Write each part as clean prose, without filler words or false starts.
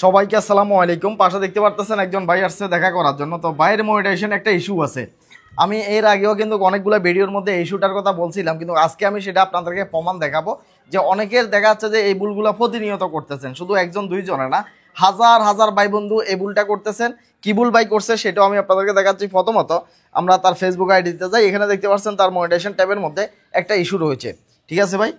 সবাইকে আসসালামু আলাইকুম। পাশে দেখতে পারতেছেন একজন ভাই আসছে দেখা করার জন্য। তো ভাইয়ের মনিটাইজেশন একটা ইস্যু আছে। আমি এর আগেও কিন্তু অনেকগুলো ভিডিওর মধ্যে এই ইস্যুটার কথা বলছিলাম, কিন্তু আজকে আমি সেটা আপনাদেরকে প্রমাণ দেখাবো যে অনেকের দেখা যাচ্ছে যে এই ভুলগুলো প্রতিনিয়ত করতেছেন, শুধু একজন দুইজনে না, হাজার হাজার ভাই বন্ধু এই ভুলটা করতেছেন। কি ভুল ভাই করছে সেটাও আমি আপনাদেরকে দেখাচ্ছি। প্রথমত আমরা তার ফেসবুক আইডিতে যাই, এখানে দেখতে পাচ্ছেন তার মনিটাইজেশন ট্যাবের মধ্যে একটা ইস্যু রয়েছে। ঠিক আছে ভাই,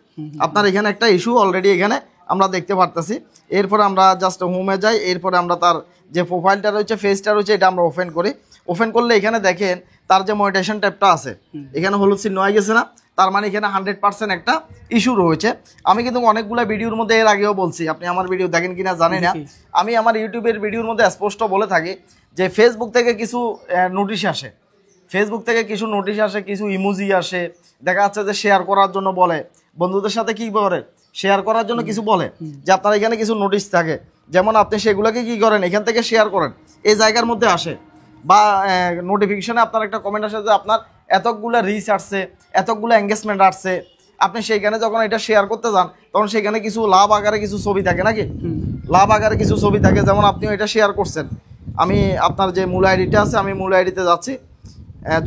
আপনার এখানে একটা ইস্যু অলরেডি এখানে আমরা দেখতে পারতেছি। এরপরে আমরা জাস্ট হোমে যাই, এরপরে আমরা তার যে প্রোফাইলটা রয়েছে, ফেসটা রয়েছে, এটা আমরা ওপেন করি। ওপেন করলে এখানে দেখেন তার যে মনিটাইজেশন ট্যাবটা আছে এখানে হলুদ চিহ্ন হয়ে গেছে না, তার মানে এখানে 100% একটা ইস্যু রয়েছে। আমি কিন্তু অনেকগুলো ভিডিওর মধ্যে এর আগেও বলছি, আপনি আমার ভিডিও দেখেন কিনা জানি না, আমি আমার ইউটিউবের ভিডিওর মধ্যে স্পষ্ট বলে থাকি যে ফেসবুক থেকে কিছু নোটিশ আসে, ফেসবুক থেকে কিছু নোটিশ আসে, কিছু ইমোজি আসে, দেখা যাচ্ছে যে শেয়ার করার জন্য বলে, বন্ধুদের সাথে কি করে শেয়ার করার জন্য কিছু বলে যে আপনার এখানে কিছু নোটিশ থাকে, যেমন আপনি সেগুলোকে কি করেন এখান থেকে শেয়ার করেন, এই জায়গার মধ্যে আসে। বা নোটিফিকেশনে আপনার একটা কমেন্ট আসে যে আপনার এতগুলো রিচ আসছে, এতগুলো এঙ্গেজমেন্ট আসছে। আপনি সেইখানে যখন এটা শেয়ার করতে যান তখন সেখানে কিছু লাভ আকারে কিছু ছবি থাকে নাকি, লাভ আকারে কিছু ছবি থাকে। যেমন আপনিও এটা শেয়ার করছেন, আমি আপনার যে মূল আইডিটা আছে, আমি মূল আইডিতে যাচ্ছি,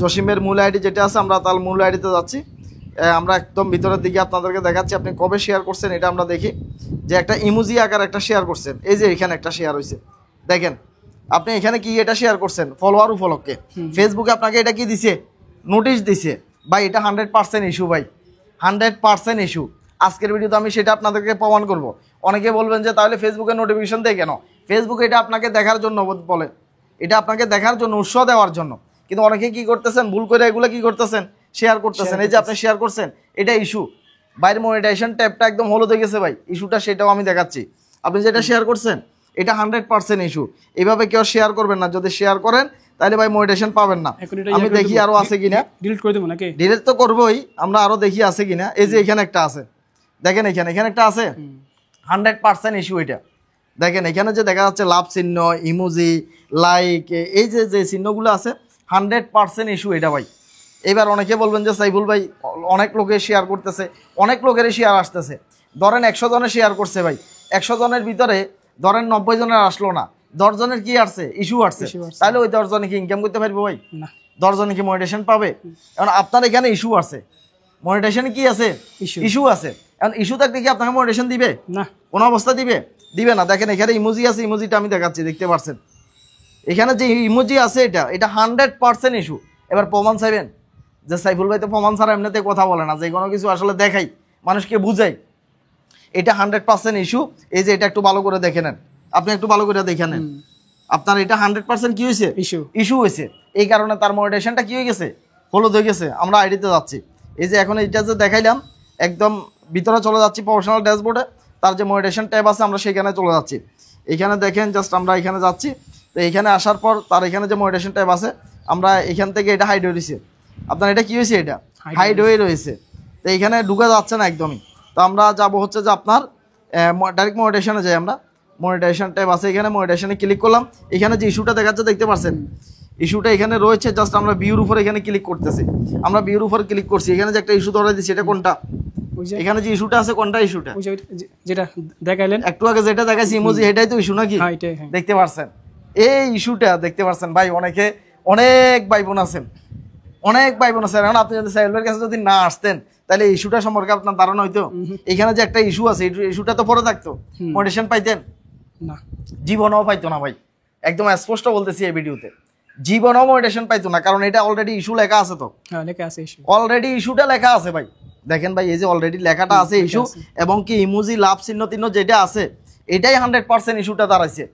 জসিমের মূল আইডি যেটা আছে আমরা তার মূল আইডিতে যাচ্ছি। আমরা একদম ভিতরের দিকে আপনাদেরকে দেখাচ্ছি আপনি কবে শেয়ার করছেন এটা আমরা দেখি। যে একটা ইমোজি আকার একটা শেয়ার করছেন, এই যে এখানে একটা শেয়ার হয়েছে দেখেন, আপনি এখানে কি এটা শেয়ার করছেন ফলোয়ার উপলক্ষে। ফেসবুকে আপনাকে এটা কি দিছে, নোটিশ দিছে ভাই। এটা 100% ইস্যু ভাই, 100% ইস্যু। আজকের ভিডিওতে আমি সেটা আপনাদেরকে প্রমাণ করব। অনেকে বলবেন যে তাহলে ফেসবুকে নোটিফিকেশন দেয় কেন? ফেসবুকে এটা আপনাকে দেখার জন্য বলে, এটা আপনাকে দেখার জন্য, উৎসাহ দেওয়ার জন্য। কিন্তু অনেকে কি করতেছেন, ভুল করে এগুলো কি করতেছেন, শেয়ার করতেছেন। এই যে আপনি শেয়ার করছেন, এটা ইস্যু। বাইরের মনিটাইজেশন ট্যাবটা একদম হলুদ হয়ে গেছে ভাই, ইস্যুটা সেটাও আমি দেখাচ্ছি। আপনি যেটা শেয়ার করছেন এটা 100% ইস্যু। এইভাবে কেউ শেয়ার করবেন না, যদি শেয়ার করেন তাহলে ভাই মনিটাইজেশন পাবেন না। আমি দেখি আরো আছে কিনা, ডিলিট করে দেবো নাকি? ডিলিট তো করবোই, আমরা আরো দেখি আছে কিনা। এই যে এখানে একটা আছে, দেখেন এখানে একটা আছে, 100% ইস্যু এটা। দেখেন এখানে যে দেখা যাচ্ছে লাভ চিহ্ন, ইমোজি, লাইক, এই যে যে চিহ্নগুলো আছে 100% ইস্যু এটা ভাই। এবার অনেকে বলবেন যে সাইফুল ভাই অনেক লোকে শেয়ার করতেছে, অনেক লোকেরই শেয়ার আসতেছে। ধরেন 100 জনে শেয়ার করছে ভাই, 100 জনের ভিতরে ধরেন 90 জনের আসলো না, 10 জনের কি আসছে, ইস্যু আসছে। তাহলে ওই 10 জনে কি ইনকাম করতে পারবে ভাই? না। 10 জনে কি মনিটাইজেশন পাবে? কারণ আপনার এখানে ইস্যু আছে, মনিটাইজেশনে কি আছে, ইস্যু আছে। এখন ইস্যু থাকলে কি আপনাকে মনিটাইজেশন দিবে? না, কোন অবস্থা দিবে না। দেখেন এখানে ইমোজি আছে, ইমোজিটা আমি দেখাচ্ছি, দেখতে পাচ্ছেন এখানে যে ইমোজি আছে এটা 100% ইস্যু। এবার প্রমাণ চাইবেন যে সাইফুল ভাই তো প্রমাণ ছাড়া এমনিতে কথা বলে না, যে কোনো কিছু আসলে দেখাই মানুষকে বুঝাই। এটা 100% ইস্যু। এই যে এটা একটু ভালো করে দেখে নেন, আপনি একটু ভালো করে দেখে নেন, আপনার এটা 100% কি হয়েছে, ইস্যু হয়েছে। এই কারণে তার মনিটাইজেশনটা কি হয়ে গেছে, হলুদ হয়ে গেছে। আমরা আইডিতে যাচ্ছি, এই যে এখন এটা যে দেখাইলাম একদম ভিতরে চলে যাচ্ছি প্রফেশনাল ড্যাশবোর্ডে, তার যে মনিটাইজেশন ট্যাব আছে আমরা সেখানে চলে যাচ্ছি। এখানে দেখেন জাস্ট আমরা এখানে যাচ্ছি, তো এখানে আসার পর তার এখানে যে মনিটাইজেশন ট্যাব আছে আমরা এখান থেকে এটা হাইড হয়ে রয়েছে। আপনার এটা কি হয়েছে, এটা হাইড হয়ে রয়েছে, তো এইখানে ঢুকে যাচ্ছে না একদমই। তো আমরা যাবো হচ্ছে যে আপনার ডাইরেক্ট মনিটাইজেশনে যাই। আমরা মনিটাইজেশন ট্যাব আছে এখানে, মনিটাইজেশনে ক্লিক করলাম। এখানে যে ইস্যুটা দেখাচ্ছে দেখতে পাচ্ছেন, ইস্যুটা এখানে রয়েছে। জাস্ট আমরা ভিউর উপর এখানে ক্লিক করতেছি, আমরা ভিউর উপর ক্লিক করছি। এখানে যে একটা ইস্যু ধরে দিচ্ছি, এটা কোনটা, এখানে যে ইস্যুটা আছে কোনটা, ইস্যুটা যেটা দেখাইলেন একটু আগে, যেটা দেখাইছি ইমোজি, এটাই তো ইস্যু নাকি? দেখতে পাচ্ছেন এই ইস্যুটা দেখতে পাচ্ছেন ভাই। অনেক ভাই বোন আছেন, অনেক ভাই বোন আছেন। এখন আপনি যদি সাইফুলের কাছে যদি না আসতেন তাহলে ইস্যুটা সম্পর্কে আপনার ধারণা হইতো? এখানে যে একটা ইস্যু আছে, ইস্যুটা তো পরে থাকতো, মনিটাইজেশন পাইতেন না? জীবনও পাইতো না ভাই, একদম স্পষ্ট বলতেছি এই ভিডিওতে, জীবনও মনিটাইজেশন পাইতো না। কারণ এটা অলরেডি ইস্যু লেখা আছে, তো অলরেডি ইস্যুটা লেখা আছে ভাই। দেখেন ভাই এই যে অলরেডি লেখাটা আছে ইস্যু, এবং কি ইমোজি, লাভ চিহ্ন টিহ্ন যেটা আছে এটাই 100% ইস্যুটা দাঁড়াইছে।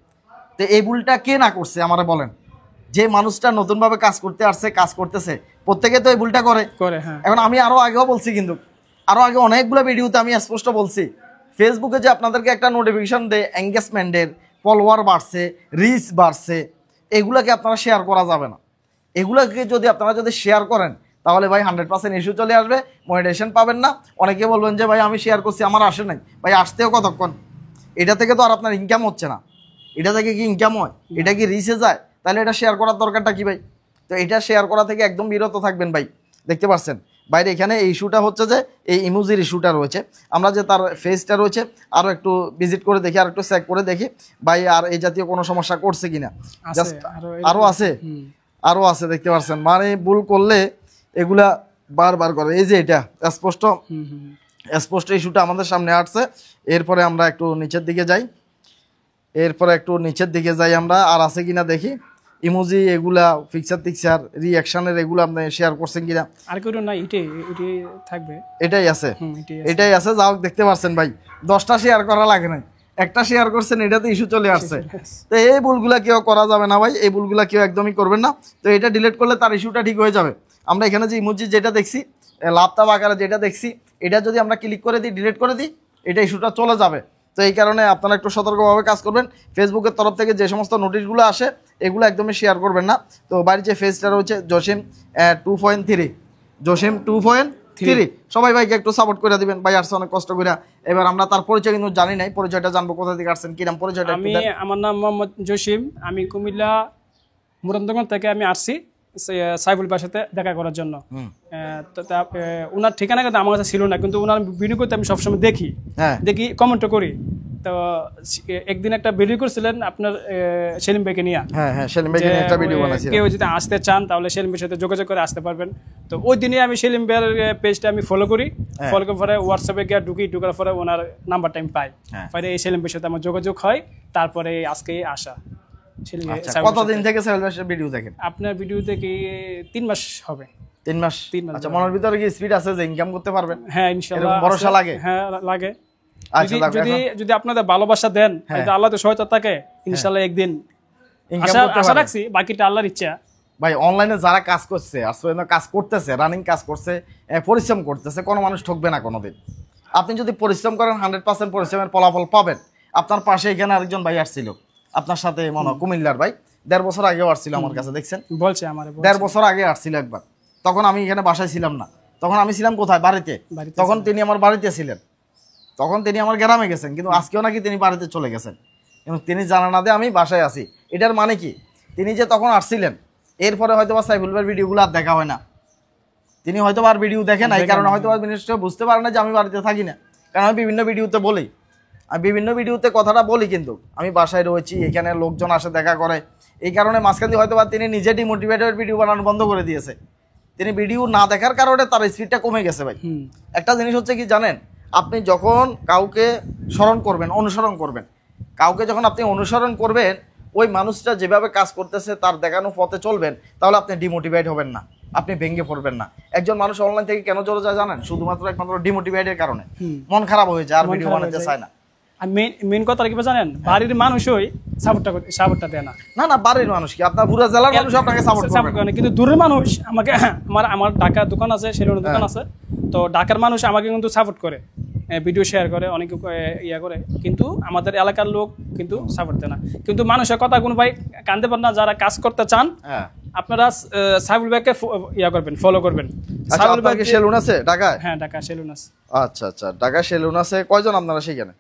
তো এই ভুলটা কে না করছে আমারে বলেন? যে মানুষটা নতুনভাবে কাজ করতে আসছে, কাজ করতেছে, প্রত্যেকে তো এই ভুলটা করে। এখন আমি আরো আগেও বলছি, কিন্তু আরো আগে অনেকগুলো ভিডিওতে আমি স্পষ্ট বলছি, ফেসবুকে যে আপনাদেরকে একটা নোটিফিকেশন দেয় এঙ্গেজমেন্টের, ফলোয়ার বাড়ছে, রিচ বাড়ছে, এগুলাকে আপনারা শেয়ার করা যাবে না। এগুলোকে যদি আপনারা শেয়ার করেন তাহলে ভাই 100% ইস্যু চলে আসবে, মনিটাইজেশন পাবেন না। অনেকে বলবেন যে ভাই আমি শেয়ার করছি আমার আসে নাই, ভাই আসতেও কতক্ষণ, এটা থেকে তো আর আপনার ইনকাম হচ্ছে না। এটা থেকে কি ইনকাম হয়? এটা কি রিচে যায়? তাহলে এটা শেয়ার করার দরকারটা কি ভাই? তো এটা শেয়ার করা থেকে একদম বিরত থাকবেন ভাই। দেখতে পাচ্ছেন বাইরে এখানে এই ইস্যুটা হচ্ছে যে এই ইমোজির ইস্যুটা রয়েছে। আমরা যে তার ফেসটা রয়েছে আরও একটু ভিজিট করে দেখি, আর একটু চেক করে দেখি ভাই আর এই জাতীয় কোনো সমস্যা করছে কিনা। জাস্ট আরও আছে, আরও আছে দেখতে পাচ্ছেন, মানে ভুল করলে এগুলা বারবার করে। এই যে এটা স্পষ্ট স্পষ্ট ইস্যুটা আমাদের সামনে আসছে। এরপরে আমরা একটু নিচের দিকে যাই, আমরা আর আছে কিনা দেখি। ইমোজি এগুলা পিকচার টিকচার রিঅ্যাকশনের এগুলো আপনি শেয়ার করছেন কিনা? আর কেউ না, এটাই থাকবে, এটাই আছে, এটাই আছে। যাও দেখতে পাচ্ছেন ভাই 10টা শেয়ার করা লাগে না, একটা শেয়ার করছেন এটাতে ইস্যু চলে আসছে। তো এই ভুলগুলা কেউ করা যাবে না ভাই, এই ভুলগুলা কেউ একদমই করবেন না। তো এটা ডিলিট করলে তার ইস্যুটা ঠিক হয়ে যাবে। আমরা এখানে যে ইমোজি যেটা দেখছি লাপতাপ আকারে যেটা দেখছি, এটা যদি আমরা ক্লিক করে দিই, ডিলিট করে দিই, এটা ইস্যুটা চলে যাবে। তো এই কারণে আপনারা একটু সতর্কভাবে কাজ করবেন। ফেসবুকের তরফ থেকে যে সমস্ত নোটিশগুলো আসে এগুলো একদমই শেয়ার করবেন না। তো বাড়ির যে ফেসটা রয়েছে জসিম 2.3, জসিম 2.3, সবাই ভাইকে একটু সাপোর্ট করে দিবেন। ভাই আসছে অনেক কষ্ট করে। এবার আমরা তার পরিচয় কিন্তু জানি নাই, পরিচয়টা জানবো, কোথা থেকে আসছেন, কিরাম পরিচয়টা? আমার নাম মোহাম্মদ জসিম, আমি কুমিল্লা মুরান্দগঞ্জ থেকে আমি আসছি সাইফুল ভাইয়ের সাথে দেখা করার জন্য। ওনার ঠিকানা কিন্তু আমার কাছে ছিল না, কিন্তু ওনার ভিডিও করতে আমি সবসময় দেখি, কমেন্টও করি। তো একদিন একটা ভিডিও করছিলেন আপনার সেলিম ভাইকে নিয়ে, কেউ যদি আসতে চান তাহলে সেলিম ভাইয়ের সাথে যোগাযোগ করে আসতে পারবেন। তো ওই দিনে আমি সেলিম ভাইয়ের পেজটা আমি ফলো করি, ফলো করার পরে হোয়াটসঅ্যাপে গিয়ে ঢুকার পরে ওনার নাম্বারটা আমি পাই, পরে এই সেলিম ভাইয়ের সাথে আমার যোগাযোগ হয়, তারপরে আজকে আসা। কতদিন থেকে ভিডিও দেখেন? আপনার ভিডিও থেকে 3 মাস হবে। 3 মাস? আচ্ছা, মনের ভিতরে কি স্পিড আছে যে ইনকাম করতে পারবেন? হ্যাঁ ইনশাআল্লাহ, ভরসা লাগে? হ্যাঁ লাগে। যদি আপনাদের ভালোবাসা দেন, আল্লাহ তো সহায়তা থাকে, ইনশাআল্লাহ একদিন আশা রাখছি, বাকিটা আল্লাহর ইচ্ছা। ভাই অনলাইনে যারা কাজ করছে, আসলে কাজ করতেছে, রানিং কাজ করছে, পরিশ্রম করতেছে, কোনো মানুষ ঠকবে না কোনোদিন। আপনি যদি পরিশ্রম করেন 100% পরিশ্রমের ফলাফল পাবেন। আপনার পাশে এখানে আরেকজন ভাই আসছিল আপনার সাথে, মনে কুমিল্লার ভাই, 1.5 বছর আগেও আসছিল আমার কাছে, দেখছেন? বলছে আমার 1.5 বছর আগে আসছিল একবার। তখন আমি এখানে বাসায় ছিলাম না, তখন আমি ছিলাম কোথায়? বাড়িতে। তখন তিনি আমার বাড়িতে ছিলেন, তখন তিনি আমার গ্রামে গেছেন, কিন্তু আজকেও নাকি তিনি বাড়িতে চলে গেছেন, কিন্তু তিনি জানা না দিয়ে আমি বাসায় আছি। এটার মানে কি? তিনি যে তখন আসছিলেন, এরপরে হয়তো বা সাইফুল ভাইয়ের ভিডিওগুলো আর দেখা হয় না, তিনি হয়তো আর ভিডিও দেখে না, এই কারণে হয়তো বুঝতে পারে না যে আমি বাড়িতে থাকি না। কারণ আমি বিভিন্ন ভিডিওতে বলি, কথাটা বলি, কিন্তু আমি বাসায় রয়েছি, এখানে লোকজন আসে দেখা করে, এই কারণে মাঝখানে হয়তো বা তিনি নিজে ডিমোটিভেটেড ভিডিও বানানো বন্ধ করে দিয়েছে। তিনি ভিডিও না দেখার কারণে তার স্পিডটা কমে গেছে ভাই। একটা জিনিস হচ্ছে কি জানেন, আপনি যখন কাউকে স্মরণ করবেন, অনুসরণ করবেন, কাউকে যখন আপনি অনুসরণ করবেন, ওই মানুষটা যেভাবে কাজ করতেছে তার দেখানো পথে চলবেন, তাহলে আপনি ডিমোটিভেট হবেন না, আপনি ভেঙে পড়বেন না। একজন মানুষ অনলাইন থেকে কেন চলে যায় জানেন? শুধুমাত্র একমাত্র ডিমোটিভেটের কারণে, মন খারাপ হয়ে যায়, আর ভিডিও বানাতে চায় না। মেন কথা কি জানেন, বাড়ির মানুষই সাপোর্টটা দেয় না। না, বাড়ির মানুষ কি, আপনার পুরো জেলার মানুষ আপনাকে সাপোর্ট করবে না, কিন্তু দূরের মানুষ আমাকে, আমার ঢাকার দোকান আছে, সেলুনের দোকান আছে, তো ঢাকার মানুষ আমাকে কিন্তু সাপোর্ট করে, ভিডিও শেয়ার করে, অনেকে ইয়া করে, কিন্তু আমাদের এলাকার লোক কিন্তু সাপোর্ট দেয় না। কিন্তু মানুষের কথা কোনো ভাই কানতে পারেন না। যারা কাজ করতে চান আপনারা সাইফুল ভাইকে ইয়া করবেন, ফলো করবেন। সাইফুল ভাইকে সেলুন আছে ঢাকায়? হ্যাঁ, ঢাকা সেলুন আছে। আচ্ছা, ঢাকা সেলুন আছে। কয়জন আপনারা সেখানে?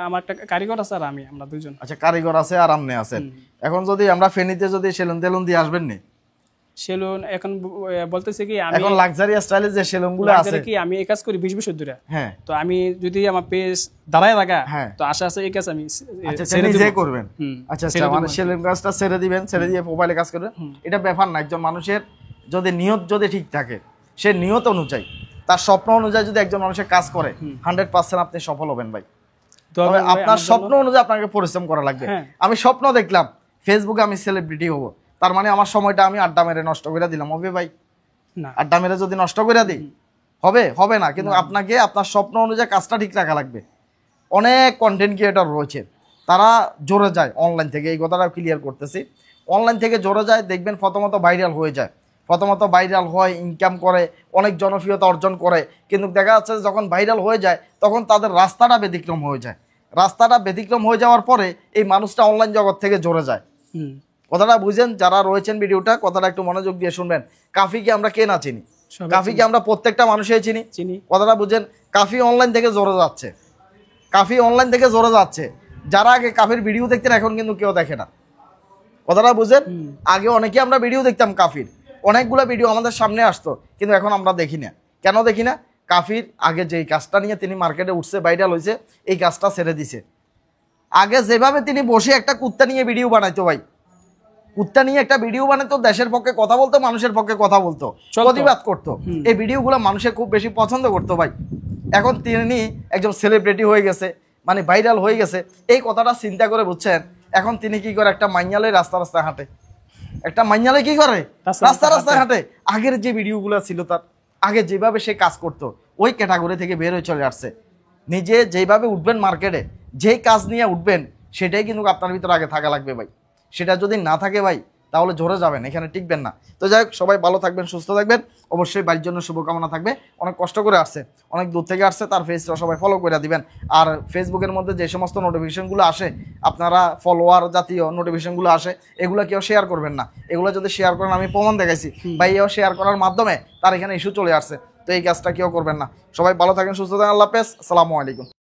আমার একটা কারিগর আছে আর আমরা দুজন। আচ্ছা, কারিগর আছে আর আপনি আছেন। এখন যদি আমরা ফেনীতে যদি সেলুন তেলুন দিয়ে আসবেন নি? সেলুন এখন বলতেছে কি, আমি এখন লাক্সারিয়াস স্টাইলে যে সেলুনগুলো আছে, কি আমি এই কাজ করি 20 বছর ধরে। হ্যাঁ, তো আমি যদি আমার পেজ দাঁড়ায় লাগা, তো আশা আছে এই কাজ আমি নিজে করবেন। আচ্ছা, মানে সেলুন কাজটা ছেড়ে দিবেন, ছেড়ে দিয়ে মোবাইলে কাজ করবেন, এটা ব্যাপার না। একজন মানুষের যদি নিয়ত যদি ঠিক থাকে, সে নিয়ত অনুযায়ী, তার স্বপ্ন অনুযায়ী যদি একজন মানুষের কাজ করে, 100% আপনি সফল হবেন ভাই। তবে আপনার স্বপ্ন অনুযায়ী আপনাকে পরিশ্রম করা লাগবে। আমি স্বপ্ন দেখলাম ফেসবুকে আমি সেলিব্রিটি হব, তার মানে আমার সময়টা আমি আড্ডা মেরে নষ্ট করে দিলাম, হবে ভাই? না, আড্ডা মেরে যদি নষ্ট করে দিই হবে না। কিন্তু আপনাকে আপনার স্বপ্ন অনুযায়ী কাজটা ঠিক রাখা লাগবে। অনেক কন্টেন্ট ক্রিয়েটর রয়েছে, তারা জোরে যায় অনলাইন থেকে, এই কথাটা ক্লিয়ার করতেছি, অনলাইন থেকে জোরে যায়, দেখবেন প্রথমত ভাইরাল হয়ে যায়, ভাইরাল হয়, ইনকাম করে, অনেক জনপ্রিয়তা অর্জন করে, কিন্তু দেখা যাচ্ছে যখন ভাইরাল হয়ে যায় তখন তাদের রাস্তাটা ব্যতিক্রম হয়ে যায়। রাস্তাটা ব্যতিক্রম হয়ে যাওয়ার পরে এই মানুষটা অনলাইন জগৎ থেকে জোরে যায়। কথাটা বুঝেন যারা রয়েছেন, ভিডিওটা কথাটা একটু মনোযোগ দিয়ে শুনবেন। কাফিকে আমরা কে না চিনি? কাফিকে আমরা প্রত্যেকটা মানুষই চিনি। কথাটা বুঝেন, কাফি অনলাইন থেকে জোরে যাচ্ছে। যারা আগে কাফির ভিডিও দেখতেন এখন কিন্তু কেউ দেখে না। কথাটা বুঝেন, আগে অনেকে আমরা ভিডিও দেখতাম কাফির, অনেকগুলো ভিডিও আমাদের সামনে আসতো, কিন্তু এখন আমরা দেখি না। কেন দেখি না? কাফির আগে যেই কাজটা নিয়ে তিনি মার্কেটে উঠছে, ভাইরাল হয়েছে, এই কাজটা ছেড়ে দিছে। আগে যেভাবে তিনি বসে একটা কুত্তা নিয়ে ভিডিও বানাইতো ভাই, কুত্তা নিয়ে একটা ভিডিও বানাতো, দেশের পক্ষে কথা বলতো, মানুষের পক্ষে কথা বলতো, প্রতিবাদ করতো, এই ভিডিওগুলো মানুষে খুব বেশি পছন্দ করতো ভাই। এখন তিনি একজন সেলিব্রিটি হয়ে গেছে, মানে ভাইরাল হয়ে গেছে, এই কথাটা চিন্তা করে বুঝছেন, এখন তিনি কি করে, একটা মাইয়ালে রাস্তা রাস্তায় হাঁটে, একটা মাইয়ালে কি করে রাস্তা রাস্তায় হাঁটে। আগের যে ভিডিওগুলো ছিল তার, আগে যেভাবে সে কাজ করতো, ওই ক্যাটাগরি থেকে বের হয়ে চলে আসছে। নিজে যেভাবে উঠবেন মার্কেটে, যেই কাজ নিয়ে উঠবেন, সেটাই কিন্তু আপনার ভিতরে আগে থাকা লাগবে ভাই। সেটা যদি না থাকে ভাই, তাহলে ঝরে যাবেন, এখানে টিকবেন না। তো যাই হোক, সবাই ভালো থাকবেন, সুস্থ থাকবেন। অবশ্যই বাড়ির জন্য শুভকামনা থাকবে। অনেক কষ্ট করে আসছে, অনেক দূর থেকে আসছে, তার ফেসটা সবাই ফলো করে দিবেন। আর ফেসবুকের মধ্যে যে সমস্ত নোটিফিকেশনগুলো আসে, আপনারা ফলোয়ার জাতীয় নোটিফিকেশনগুলো আসে, এগুলো কেউ শেয়ার করবেন না। এগুলো যদি শেয়ার করেন, আমি প্রমাণ দেখাইছি ভাই, এও শেয়ার করার মাধ্যমে তার এখানে ইস্যু চলে আসছে। তো এই কাজটা কেউ করবেন না। সবাই ভালো থাকেন, সুস্থ থাকেন। আল্লাহ হাফেজ, আসসালামু আলাইকুম।